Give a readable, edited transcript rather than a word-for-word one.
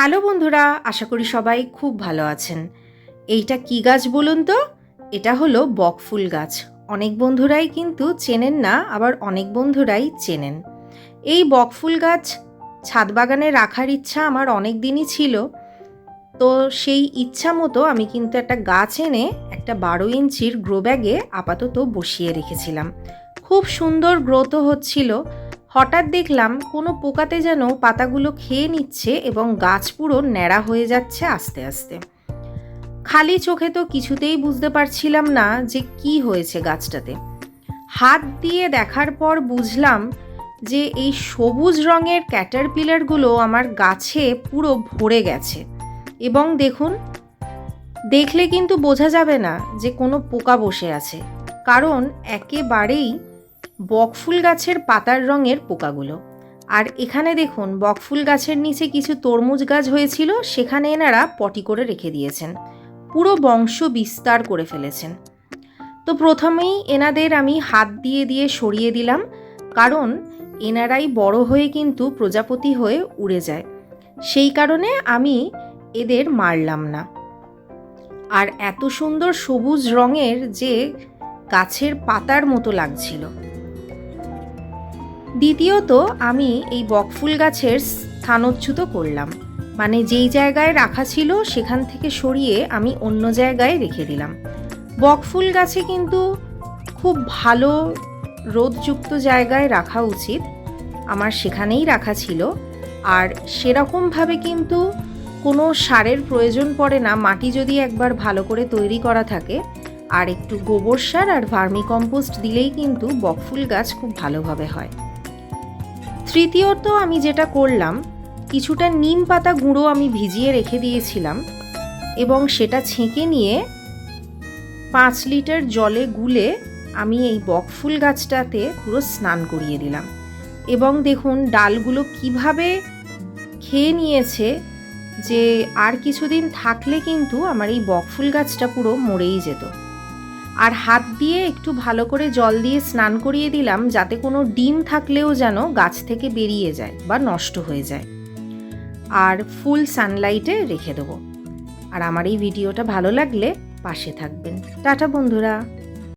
Hello বন্ধুরা, আশা করি সবাই খুব ভালো আছেন। এইটা কি গাছ বলুন তো? এটা হলো বকফুল গাছ। অনেক বন্ধুরাই কিন্তু চেনেন না, আবার অনেক বন্ধুরাই চেনেন। এই বকফুল গাছ ছাদ বাগানে রাখার ইচ্ছা আমার অনেক দিনই ছিল। তো সেই ইচ্ছা মতো আমি কিন্তু একটা গাছ এনে একটা 12 ইঞ্চির গ্রো ব্যাগে আপাতত বসিয়ে রেখেছিলাম। খুব সুন্দর গ্রোথও হচ্ছিল। হঠাৎ দেখলাম কোনো পোকাতে যেন পাতাগুলো খেয়ে নিচ্ছে এবং গাছ পুরো ন্যাড়া হয়ে যাচ্ছে আস্তে আস্তে। খালি চোখে তো কিছুতেই বুঝতে পারছিলাম না যে কি হয়েছে গাছটাতে। হাত দিয়ে দেখার পর বুঝলাম যে এই সবুজ রঙের ক্যাটারপিলারগুলো আমার গাছে পুরো ভরে গেছে। এবং দেখলে কিন্তু বোঝা যাবে না যে কোনো পোকা বসে আছে, কারণ একেবারেই বকফুল গাছের পাতার রঙের পোকাগুলো। আর এখানে দেখুন, বকফুল গাছের নিচে কিছু তরমুজ গাছ হয়েছিল, সেখানে এনারা পটি করে রেখে দিয়েছেন, পুরো বংশ বিস্তার করে ফেলেছেন। তো প্রথমেই এনাদের আমি হাত দিয়ে দিয়ে সরিয়ে দিলাম, কারণ এনারাই বড় হয়ে কিন্তু প্রজাপতি হয়ে উড়ে যায়। সেই কারণে আমি এদের মারলাম না। আর এত সুন্দর সবুজ রঙের যে গাছের পাতার মতো লাগছিল। দ্বিতীয়ত আমি এই বকফুল গাছের স্থানচ্যুত করলাম, মানে যেই জায়গায় রাখা ছিল সেখান থেকে সরিয়ে আমি অন্য জায়গায় রেখে দিলাম। বকফুল গাছে কিন্তু খুব ভালো রোদযুক্ত জায়গায় রাখা উচিত, আমার সেখানেই রাখা ছিল। আর সেরকমভাবে কিন্তু কোনো সারের প্রয়োজন পড়ে না, মাটি যদি একবার ভালো করে তৈরি করা থাকে আর একটু গোবর সার আর ভার্মি কম্পোস্ট দিলেই কিন্তু বকফুল গাছ খুব ভালোভাবে হয়। তৃতীয়ত আমি যেটা করলাম, কিছুটা নিম পাতা গুঁড়ো আমি ভিজিয়ে রেখে দিয়েছিলাম এবং সেটা ছেঁকে নিয়ে 5 লিটার জলে গুলে আমি এই বকফুল গাছটাতে পুরো স্নান করিয়ে দিলাম। এবং দেখুন ডালগুলো কিভাবে খেয়ে নিয়েছে, যে আর কিছুদিন থাকলে কিন্তু আমার এই বকফুল গাছটা পুরো মরেই যেত। আর হাত দিয়ে একটু ভালো করে জল দিয়ে স্নান করিয়ে দিলাম, যাতে কোনো ডিম থাকলেও যেন গাছ থেকে বেরিয়ে যায় বা নষ্ট হয়ে যায়। আর ফুল সানলাইটে রেখে দেবো। আর আমার এই ভিডিওটা ভালো লাগলে পাশে থাকবেন। টাটা বন্ধুরা।